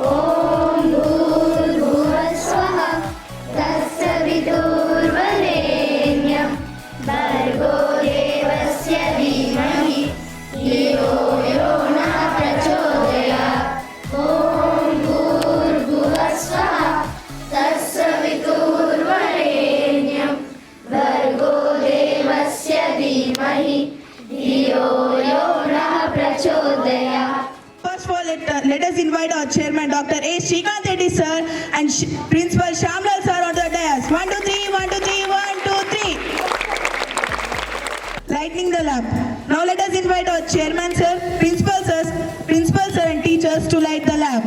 ॐ भूर्भुवस्वः तत्सवितुर्वरेण्यं भर्गो देवस्य धीमहि धियो यो नः प्रचोदयात्। ॐ भूर्भुवस्वः तत्सवितुर्वरेण्यं भर्गो देवस्य धीमहि धियो यो नः प्रचोदयात्। First of all, let us invite our chairman, Dr. A. Srikanth Reddy sir, and Principal Shamlal sir on the dais. 1, 2, 3, 1, 2, 3, 1, 2, 3. Lightning the lamp. Now let us invite our chairman sir, principal sir, and teachers to light the lamp.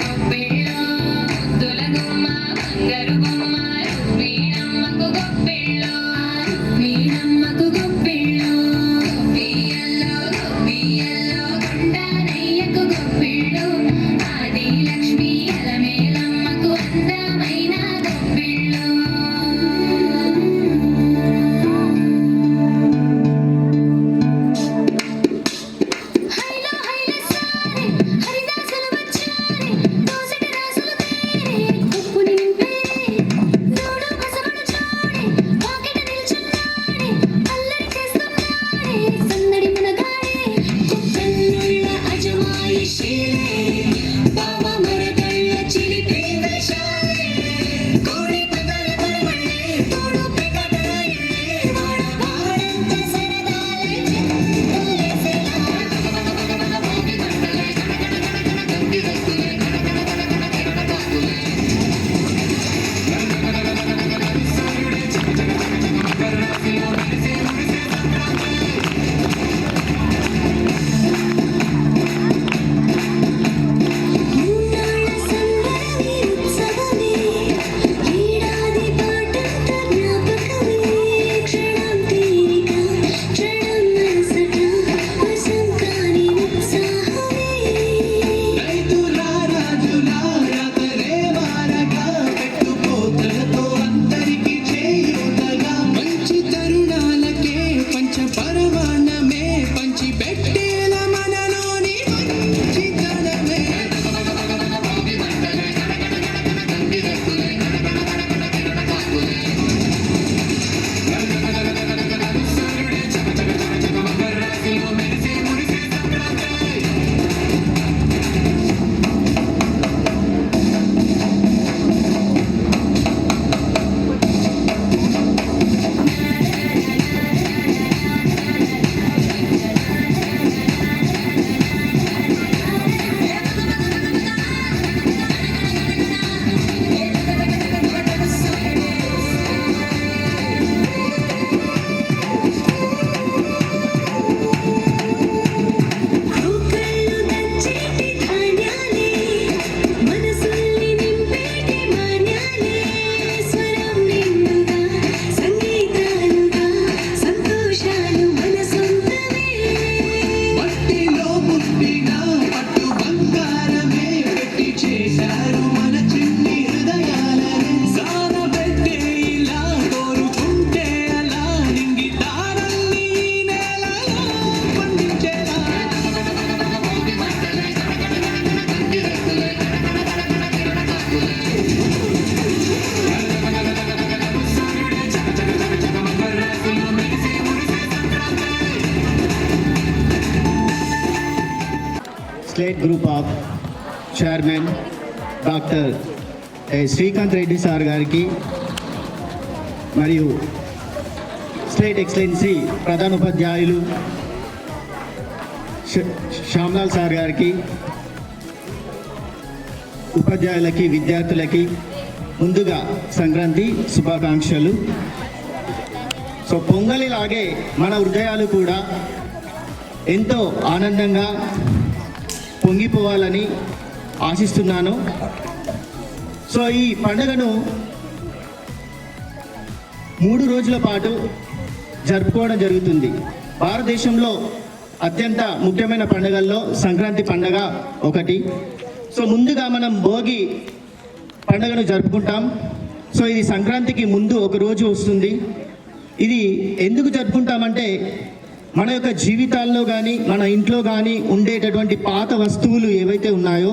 గొప్పిళ్ళో ముద్దుల గుమ్మ బంగారు బొమ్మ వీణమ్మకు గొప్పిళ్ళో వీణమ్మకు గొప్పిళ్ళో గొప్పియల్లో కొండనయ్యకు గొప్పిళ్ళు ఆది లక్ష్మి అలమేలమ్మకు అందమైన గొప్పిళ్ళు హైలో హైల సారే హరిదాసులు వచ్చారే దోసటి రాసులు తేరే ఉప్పుని నింపేరే దూడు బసవడు చాడే పాకెట నిల్చున్నాడే అల్లరి చేస్తున్నాడే సందడి మునగాడే కుక్కన్నుళ్ళ అజమాయిషీలే బావ మరదళ్ళ చిలిపి వేషాలే కోడి పగల పరమళ్ళే తోడు పికటరాయిలే వాడవాడంత సరదాలే చెప్పులేసేలా మూన్నాళ్ళ సంబరమే ఉత్సవమే ఏడాది పాటంత జ్ఞాపకమే క్షణం తీరిక క్షణం మనసట వసంతాని ఉత్సాహమే రైతులా రాజులా రతరే వారగా పెట్టుకోతలతో అందరికి చేయూతగా మంచి తరుణాలకే పంచ పరమాన్నమే పంచి పెట్టేల మనలోని మంచితనమే కోకళ్ళు దంచేటి ధాన్యాలే మనసుల్ని నింపేటి మాన్యాలే స్వరం నిండుగా సంగీతాలుగా సంతోషాలు మన సొంతమే మట్టిలో పుట్టిన పట్టు బంగారమే పెట్టి చేశారు మన చిన్ని హృదయాలనే సానబెట్టే ఇలా కోరుకుంటే అలా నింగి దారల్ని ఈ నేలలో పండించేలా state group of chairman doctor Srikanth Reddy sir గారికి మరియు స్టేట్ ఎక్సలెన్సీ ప్రధాన ఉపాధ్యాయులు శ్యామ్లాల్ సార్ గారికి ఉపాధ్యాయులకి విద్యార్థులకి ముందుగా సంక్రాంతి శుభాకాంక్షలు. సో పొంగలిలాగే మన హృదయాలు కూడా ఎంతో ఆనందంగా పొంగిపోవాలని ఆశిస్తున్నాను. సో ఈ పండుగను 3 రోజుల పాటు జరుపుకోవడం జరుగుతుంది. భారతదేశంలో అత్యంత ముఖ్యమైన పండుగల్లో సంక్రాంతి పండుగ ఒకటి. సో ముందుగా మనం భోగి పండుగను జరుపుకుంటాం. సో ఇది సంక్రాంతికి ముందు ఒక రోజు వస్తుంది. ఇది ఎందుకు జరుపుకుంటామంటే మన యొక్క జీవితాల్లో కానీ మన ఇంట్లో కానీ ఉండేటటువంటి పాత వస్తువులు ఏవైతే ఉన్నాయో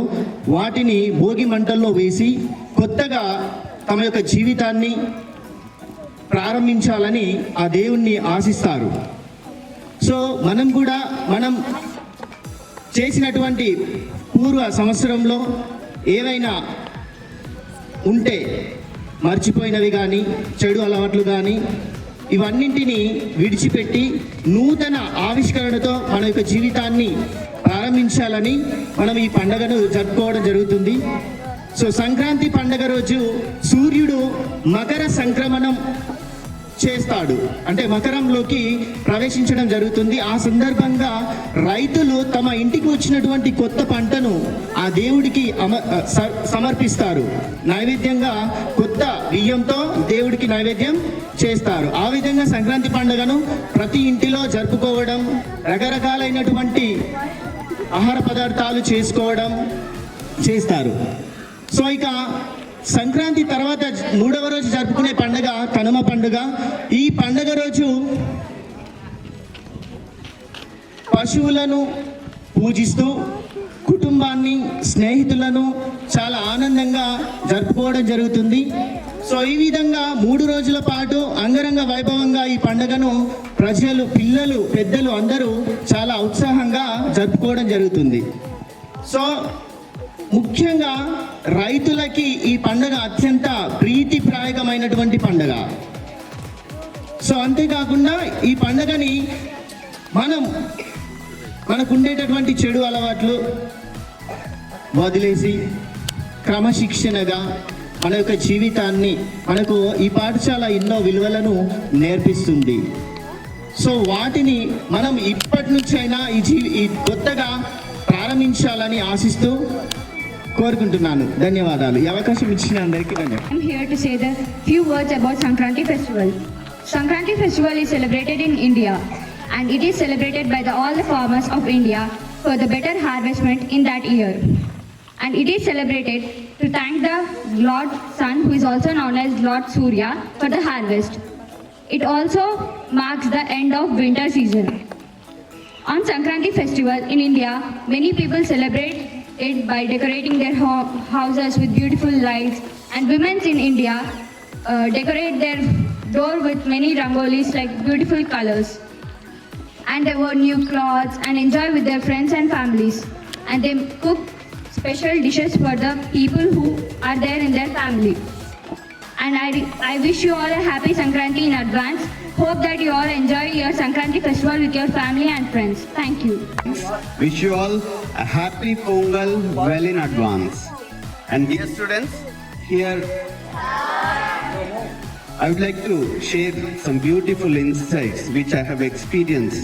వాటిని భోగి మంటల్లో వేసి కొత్తగా తమ యొక్క జీవితాన్ని ప్రారంభించాలని ఆ దేవుణ్ణి ఆశిస్తారు. సో మనం కూడా మనం చేసినటువంటి పూర్వ సంవత్సరంలో ఏవైనా ఉంటే మర్చిపోయినవి కానీ చెడు అలవాట్లు కానీ ఇవన్నింటినీ విడిచిపెట్టి నూతన ఆవిష్కరణతో మన యొక్క జీవితాన్ని ప్రారంభించాలని మనం ఈ పండుగను జరుపుకోవడం జరుగుతుంది. సో సంక్రాంతి పండుగ రోజు సూర్యుడు మకర సంక్రమణం చేస్తాడు, అంటే మకరంలోకి ప్రవేశించడం జరుగుతుంది. ఆ సందర్భంగా రైతులు తమ ఇంటికి వచ్చినటువంటి కొత్త పంటను ఆ దేవుడికి సమర్పిస్తారు. నైవేద్యంగా కొత్త బియ్యంతో దేవుడికి నైవేద్యం చేస్తారు. ఆ విధంగా సంక్రాంతి పండుగను ప్రతి ఇంటిలో జరుపుకోవడం, రకరకాలైనటువంటి ఆహార పదార్థాలు చేసుకోవడం చేస్తారు. సో ఇక సంక్రాంతి తర్వాత మూడవ రోజు జరుపుకునే పండుగ కనుమ పండుగ. ఈ పండుగ రోజు పశువులను పూజిస్తూ కుటుంబాన్ని, స్నేహితులను చాలా ఆనందంగా జరుపుకోవడం జరుగుతుంది. సో ఈ విధంగా 3 రోజుల పాటు అంగరంగ వైభవంగా ఈ పండుగను ప్రజలు, పిల్లలు, పెద్దలు అందరూ చాలా ఉత్సాహంగా జరుపుకోవడం జరుగుతుంది. సో ముఖ్యంగా రైతులకి ఈ పండుగ అత్యంత ప్రీతిప్రాయకమైనటువంటి పండుగ. సో అంతేకాకుండా ఈ పండుగని మనకు ఉండేటటువంటి చెడు అలవాట్లు వదిలేసి క్రమశిక్షణగా మన యొక్క జీవితాన్ని, మనకు ఈ పాఠశాల ఎన్నో విలువలను నేర్పిస్తుంది. సో వాటిని మనం ఇప్పటి నుంచైనా ఈ కొత్తగా ప్రారంభించాలని ఆశిస్తూ కోరుకుంటున్నాను. ధన్యవాదాలు. ఈ అవకాశం ఇచ్చిన అందరికీ ధన్యవాదాలు. I'm here to say the few words about Sankranti festival. Sankranti festival is celebrated in India and it is celebrated by all the farmers of India for the better harvestment in that year. And it is celebrated to thank the Lord Sun, who is also known as Lord Surya, for the harvest. It also marks the end of winter season. On Sankranti festival in India, many people celebrate it by decorating their houses with beautiful lights, and women in India decorate their door with many rangolis like beautiful colors, and they wear new clothes and enjoy with their friends and families, and they cook special dishes for the people who are there in their family. And I wish you all a happy Sankranti in advance. Hope that you all enjoy your Sankranti festival with your family and friends. Thank you. Wish you all a happy Pongal well in advance. And dear students, here I would like to share some beautiful insights which I have experienced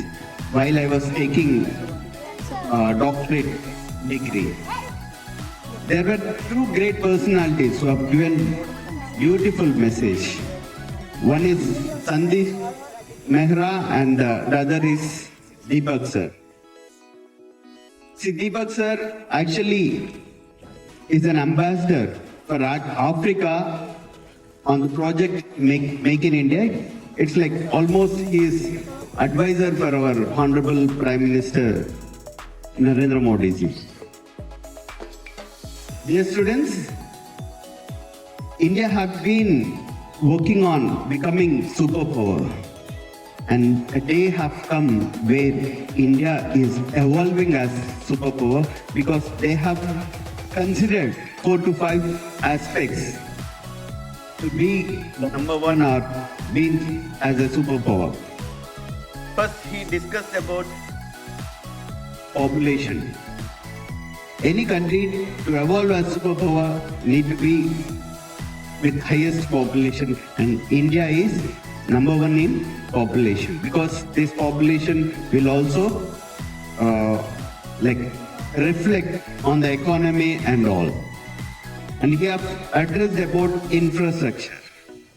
while I was taking a doctorate degree. There were 2 great personalities who have given beautiful message. One is Sandeep Mehra and the other is Deepak sir. See, Deepak sir actually is an ambassador for Africa on the project Make in India. It's like almost he is advisor for our Honorable Prime Minister Narendra Modi ji. Dear students, India has been working on becoming superpower, and a day has come where India is evolving as superpower because they have considered 4 to 5 aspects to be number 1 or being as a superpower. First, he discussed about population. Any country to evolve as superpower need to be with highest population, and India is number 1 in population because this population will also reflect on the economy and all. And we have addressed about infrastructure.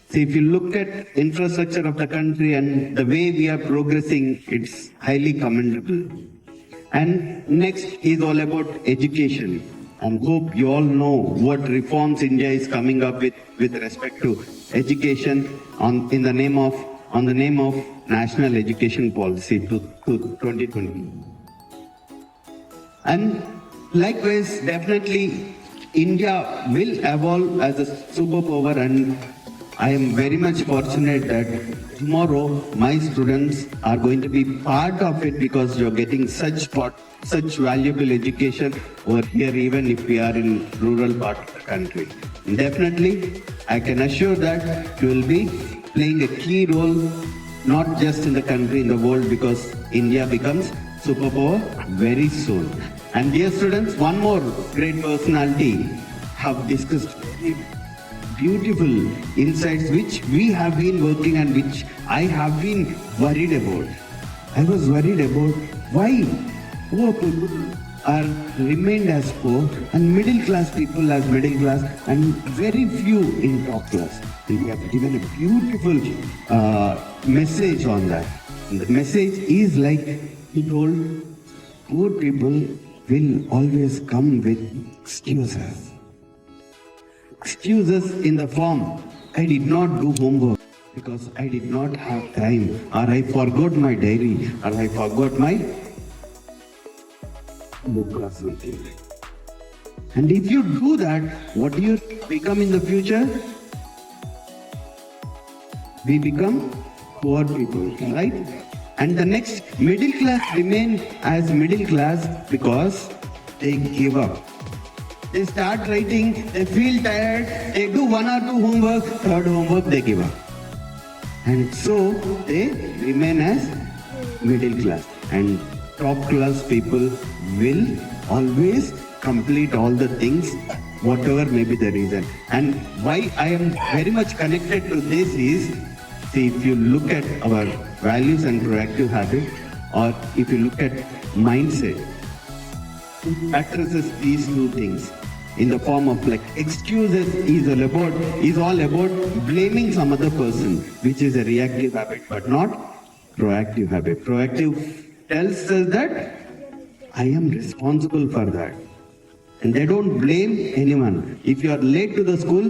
See, if you look at infrastructure of the country and the way we are progressing, it's highly commendable. And next is all about education. And hope you all know what reforms India is coming up with respect to education on the name of National Education Policy to 2020. And likewise, definitely India will evolve as a superpower, and I am very much fortunate that tomorrow my students are going to be part of it because you're getting such valuable education over here, even if we are in rural part of the country. Definitely, I can assure that you will be playing a key role, not just in the country, in the world, because India becomes superpower very soon. And dear students, one more great personality have discussed beautiful insights which we have been working and which I have been worried about. I was worried about why poor people are remained as poor and middle class people as middle class and very few in top class. We have given a beautiful message on that. And the message is like he told, poor people will always come with excuses. Excuses in the form, I did not do homework because I did not have time, or I forgot my diary, or I forgot my book or something. And if you do that, what do you become in the future? We become poor people, right? And the next middle class remain as middle class because they give up. They start writing, they feel tired, they do 1 or 2 homework, third homework they give up. And so they remain as middle class. And top class people will always complete all the things, whatever may be the reason. And why I am very much connected to this is, see, if you look at our values and proactive habit, or if you look at mindset, it addresses these 2 things in the form of like excuses is all about blaming some other person, which is a reactive habit but not proactive habit. Proactive tells us that I am responsible for that. And they don't blame anyone. If you are late to the school,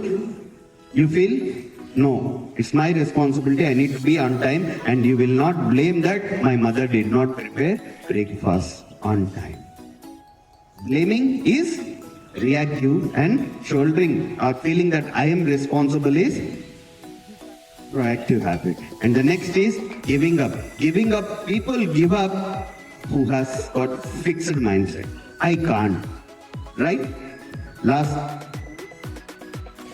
you feel, no, it's my responsibility, I need to be on time, and you will not blame that my mother did not prepare breakfast on time. Blaming is reactive, and shouldering or feeling that I am responsible is proactive habit. And the next is giving up. Giving up, people give up who has got fixed mindset. I can't, right? Last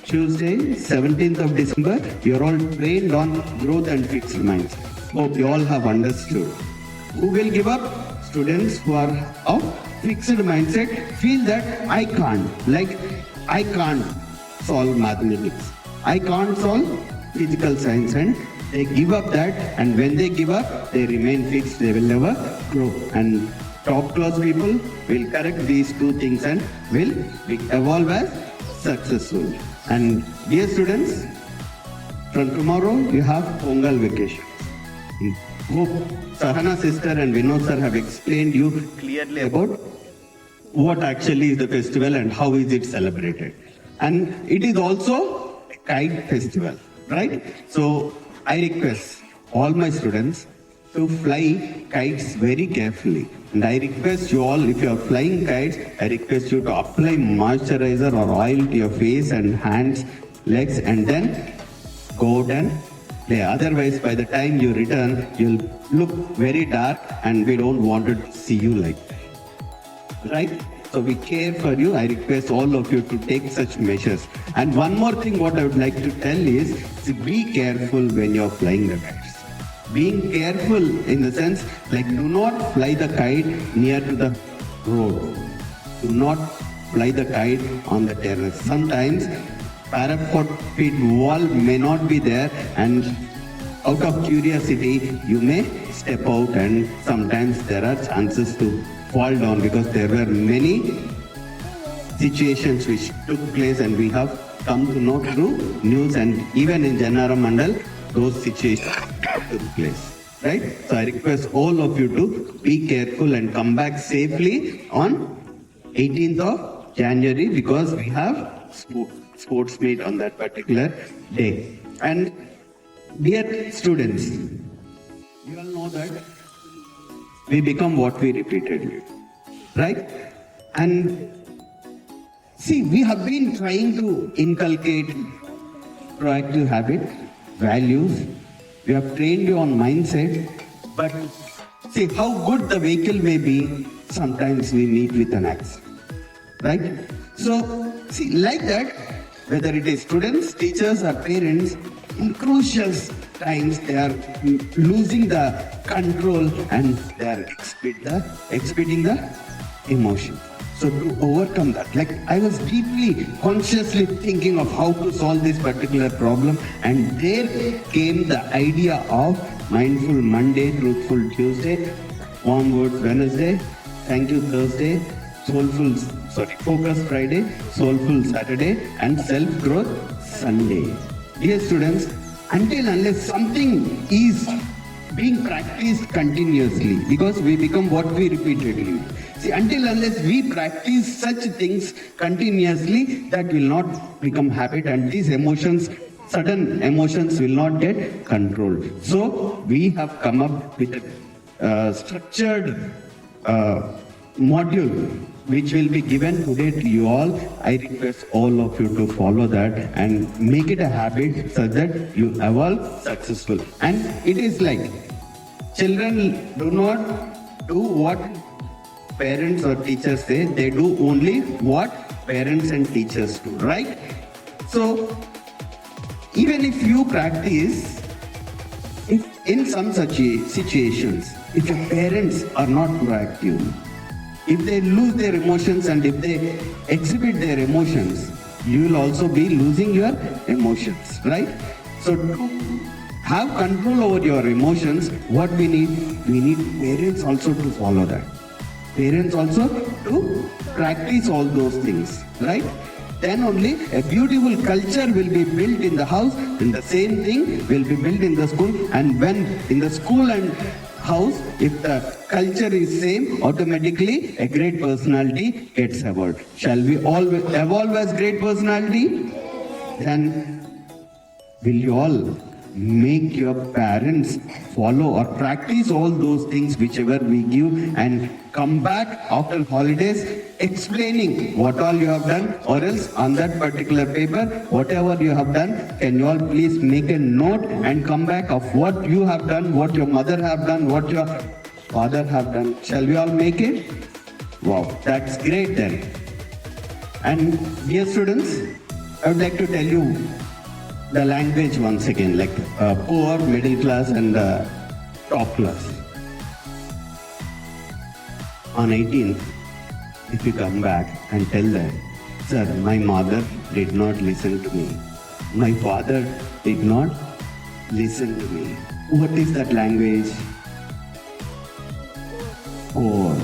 Tuesday, 17th of December, you're all trained on growth and fixed mindset. Hope you all have understood. Who will give up? Students who are of fixed mindset feel that I can't. Like, I can't solve mathematics. I can't solve physical science, and they give up that, and when they give up, they remain fixed, they will never grow. And top class people will correct these 2 things and will evolve as successful. And dear students, from tomorrow you have Pongal vacation. Hope Sahana sister and Vinod sir have explained you clearly about what actually is the festival and how is it celebrated. And it is also a kite festival, right? So I request all my students to fly kites very carefully. And I request you all, if you are flying kites, I request you to apply moisturizer or oil to your face and hands, legs, and then go out and play. Otherwise, by the time you return, you'll look very dark, and we don't want to see you like that. Right? So we care for you. I request all of you to take such measures. And one more thing what I would like to tell is, be careful when you're flying the kites. Being careful in the sense, like, do not fly the kite near to the road. Do not fly the kite on the terrace. Sometimes parapet wall may not be there, and out of curiosity you may step out, and sometimes there are chances to fall down, because there were many situations which took place, and we have come to know through news, and even in Jannara Mandal those situations took place, right? So I request all of you to be careful and come back safely on 18th of January, because we have sports meet on that particular day. And dear students, you all know that we become what we repeatedly, right? And see, we have been trying to inculcate proactive habit, values. We have trained you on mindset, but see how good the vehicle may be, sometimes we meet with an accident, right? So see, like that, whether it is students, teachers or parents, in crucial times they are losing the control and they are expending the emotion. So to overcome that, like I was deeply consciously thinking of how to solve this particular problem, and there came the idea of Mindful Monday, Truthful Tuesday, Warm Words Wednesday, Thank You Thursday, Focus Friday, Soulful Saturday, and Self-Growth Sunday. Dear students, until unless something is being practiced continuously, because we become what we repeatedly. See, until unless we practice such things continuously, that will not become habit, and these emotions, sudden emotions will not get controlled. So we have come up with a structured module which will be given today to you all. I request all of you to follow that and make it a habit so that you evolve successful. And it is like children do not do what parents or teachers say, they do only what parents and teachers do, right? So even if you practice, if in some such situations, if your parents are not proactive, if they lose their emotions and if they exhibit their emotions, you will also be losing your emotions, right? So to have control over your emotions, what we need parents also to follow that. Parents also to practice all those things, right? Then only a beautiful culture will be built in the house, and the same thing will be built in the school. And when in the school and house, if the culture is same, automatically a great personality gets evolved. Shall we all evolve as great personality? Then will you all make your parents follow or practice all those things whichever we give, and come back after holidays explaining what all you have done, or else on that particular paper, whatever you have done, can you all please make a note and come back of what you have done, what your mother have done, what your father have done. Shall we all make it? Wow, that's great then. And dear students, I would like to tell you the language once again, like poor, middle class and top class. On 18th, if you come back and tell them, sir, my mother did not listen to me. My father did not listen to me. What is that language? Poor,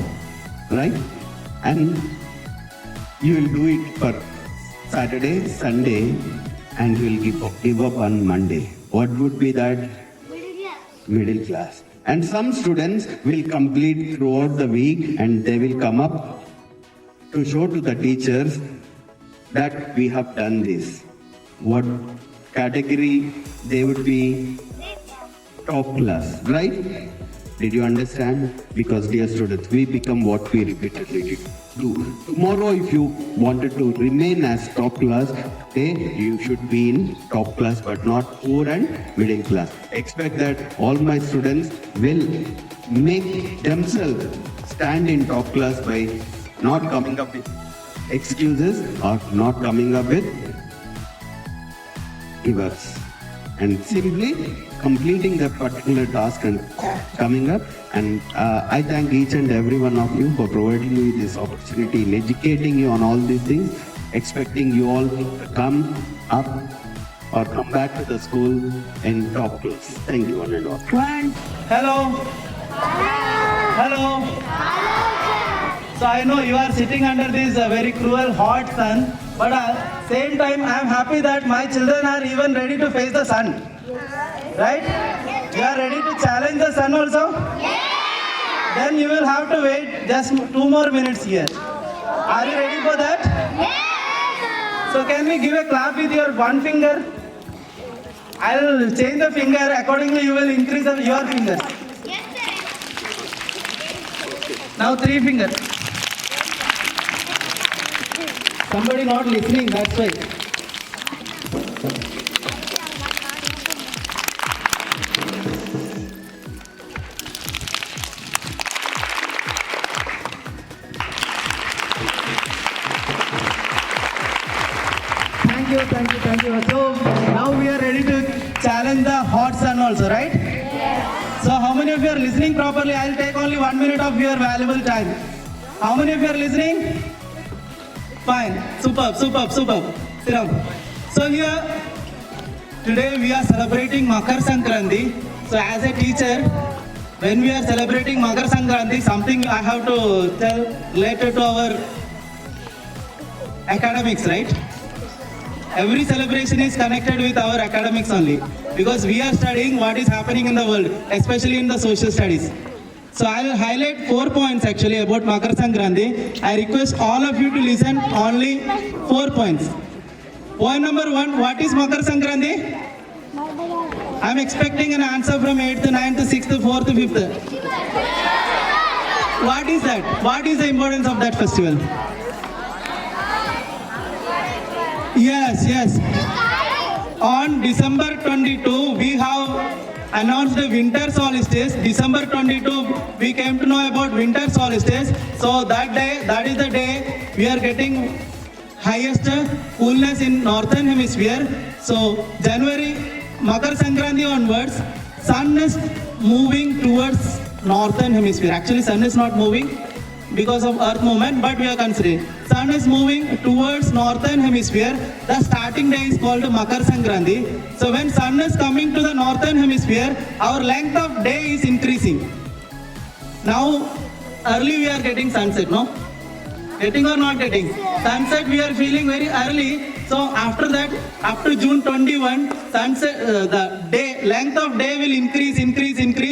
right? And you will do it for Saturday, Sunday, and you will give up on Monday. What would be that? Middle class. And some students will complete throughout the week, and they will come up to show to the teachers that we have done this. What category they would be? Top class, right? Did you understand? Because dear students, we become what we repeatedly do. Tomorrow, if you wanted to remain as top class, today you should be in top class, but not poor and middle class. Expect that all my students will make themselves stand in top class by not coming up with excuses or not coming up with givers, and simply completing that particular task and coming up. And I thank each and every one of you for providing me this opportunity in educating you on all these things, expecting you all to come up or come back to the school in top class. Thank you one and all. Hello. Hello. So I know you are sitting under this very cruel hot sun, but at same time I am happy that my children are even ready to face the sun. Right? You are ready to challenge the sun also? Yeah. Then you will have to wait just 2 more minutes here. Are you ready for that? Yes. So can we give a clap with your one finger? I'll change the finger, accordingly you will increase your fingers. Now 3 fingers. Somebody not listening, that's why. Thank you. So now we are ready to challenge the hot sun also, right? Yes. So how many of you are listening properly? I'll take only 1 minute of your valuable time. How many of you are listening? Fine. Superb. Sit down. So here, today we are celebrating Makar Sankranti. So as a teacher, when we are celebrating Makar Sankranti, something I have to tell related to our academics, right? Every celebration is connected with our academics only, because we are studying what is happening in the world, especially in the social studies. So I will highlight 4 points actually about Makar Sankranti. I request all of you to listen only 4 points. Point number 1, what is Makar Sankranti? I am expecting an answer from 8th, 9th, 6th, 4th, 5th. What is that? What is the importance of that festival? Yes. On December 22, we have announced the winter solstice. December 22, we came to know about winter solstice. So that day, that is the day we are getting highest coolness in northern hemisphere. So January, Makar Sankranti onwards, sun is moving towards northern hemisphere. Actually, sun is not moving because of earth movement, but we are considering sun is moving towards northern hemisphere. The starting day is called Makar Sankranti. So when sun is coming to the northern hemisphere, our length of day is increasing. Now early we are getting sunset, no? Getting or not getting? Sunset we are feeling very early. So after that, after June 21, sunset, the day length of day will increase,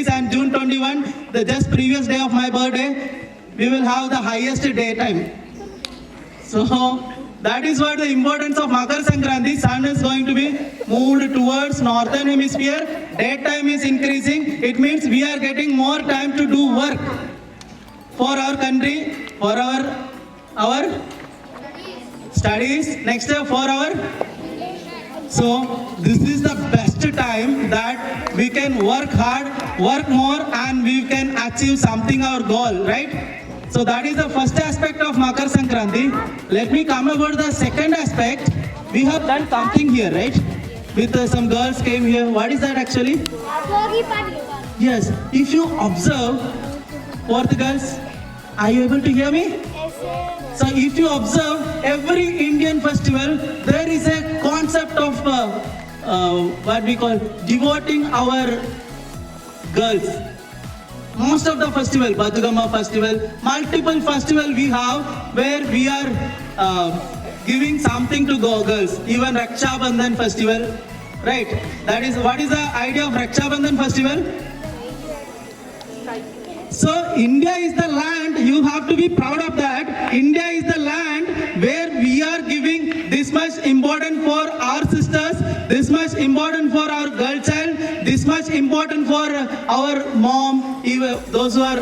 and June 21, the just previous day of my birthday, we will have the highest daytime. So that is what the importance of Makar Sankranti. Sun is going to be moved towards northern hemisphere. Daytime is increasing. It means we are getting more time to do work for our country, for our studies, next for our. So this is the best time that we can work hard, work more, and we can achieve something, our goal, right? So that is the first aspect of Makar Sankranti. Let me come about the second aspect. We have done something here, right? With some girls came here. What is that actually? Yes. If you observe, both girls, are you able to hear me? So if you observe every Indian festival, there is a concept of what we call devoting our girls. Most of the festival, Badugama festival, multiple festival we have where we are giving something to girls. Even Raksha Bandhan festival, right? That is, what is the idea of Raksha Bandhan festival? So India is the land, you have to be proud of that. India is the land where we are giving this much important for our sisters, this much important for our girl child, this much important for our mom, even those who are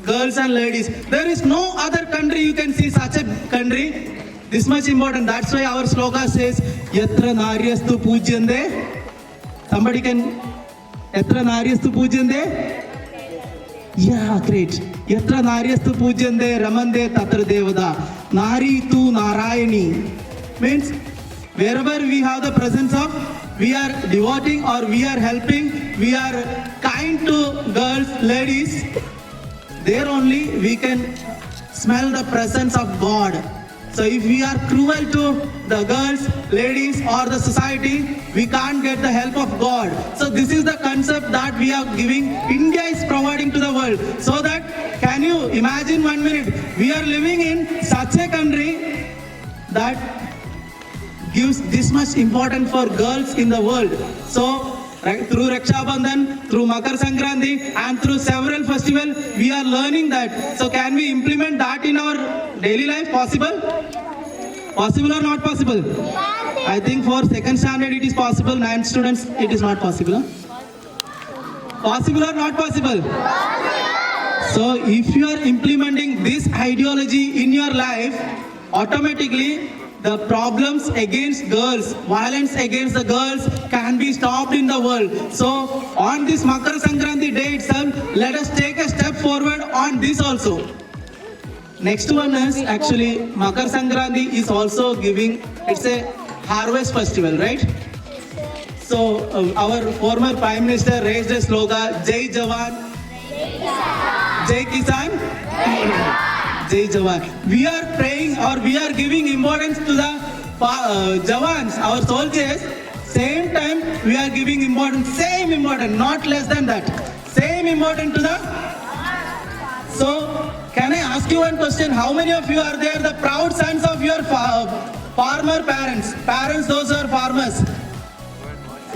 girls and ladies. There is no other country you can see such a country this much important. That's why our sloka says, Yatra Naryastu Pujyande. Somebody can, Yatra Naryastu Pujyande. Yeah, great. Yatra Naryastu Pujyande Ramande Tatra Devada. Nari tu Narayani. Means wherever we have the presence of, we are devoting or we are helping, we are kind to girls, ladies. There only we can smell the presence of God. So if we are cruel to the girls, ladies or the society, we can't get the help of God. So this is the concept that we are giving, India is providing to the world. So that, can you imagine 1 minute, we are living in such a country that gives this much importance for girls in the world. So through Raksha Bandhan, through Makar Sankranti and through several festivals, we are learning that. So can we implement that in our daily life? Possible? Possible or not possible? I think for second standard it is possible, 9th students it is not possible. Possible or not possible? So if you are implementing this ideology in your life, automatically the problems against girls, violence against the girls can be stopped in the world. So on this Makar Sankranti day itself, let us take a step forward on this also. Next one is actually Makar Sankranti is also giving, it's a harvest festival, right? So our former Prime Minister raised a slogan, Jai Jawan, Jai Kisan, Jai Jawan. We are praying or we are giving importance to the Jawans, our soldiers. Same time we are giving importance, same importance, not less than that. Same importance to the. So, can I ask you one question? How many of you are there, the proud sons of your farmer parents? Parents, those who are farmers.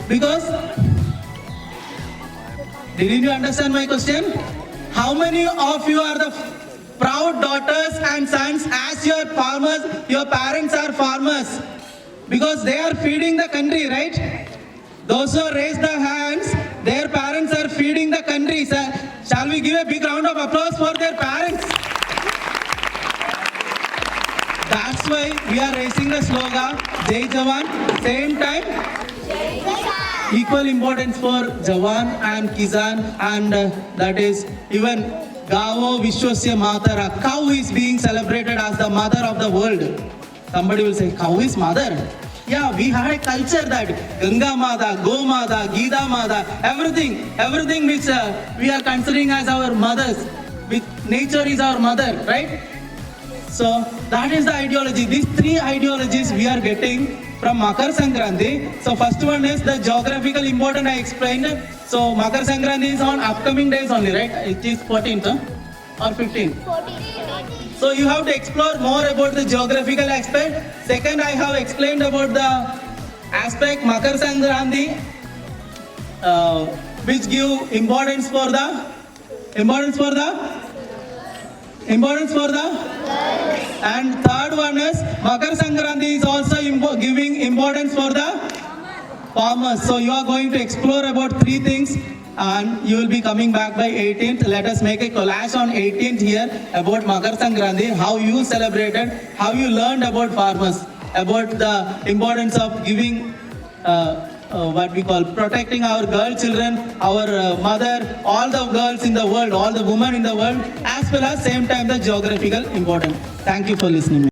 Because, didn't you understand my question? How many of you are the proud daughters and sons as your farmers, your parents are farmers? Because they are feeding the country, right? Those who raise their hands, their parents are feeding the country. Shall we give a big round of applause for their parents? That's why we are raising the slogan, Jai Jawan. Same time, equal importance for Jawan and Kisan, and that is even Gavo Vishwasya Matara. Cow is being celebrated as the mother of the world. Somebody will say, cow is mother. Yeah, we had a culture that Ganga Mata, Go Mata, Gita Mata, everything which we are considering as our mothers. Nature is our mother, right? So that is the ideology. These three ideologies we are getting from Makar Sankranti. So first one is the geographical importance I explained. So Makar Sankranti is on upcoming days only, right? It is 14th or 15th? So you have to explore more about the geographical aspect. Second, I have explained about the aspect Makar Sankranti, which give importance for the and third one is Makar Sankranti is also giving importance for the farmers. So you are going to explore about three things. And you will be coming back by 18th. Let us make a collage on 18th here about Makar Sankranti, how you celebrated, how you learned about farmers, about the importance of giving, what we call protecting our girl children, our mother, all the girls in the world, all the women in the world, as well as same time the geographical importance. Thank you for listening.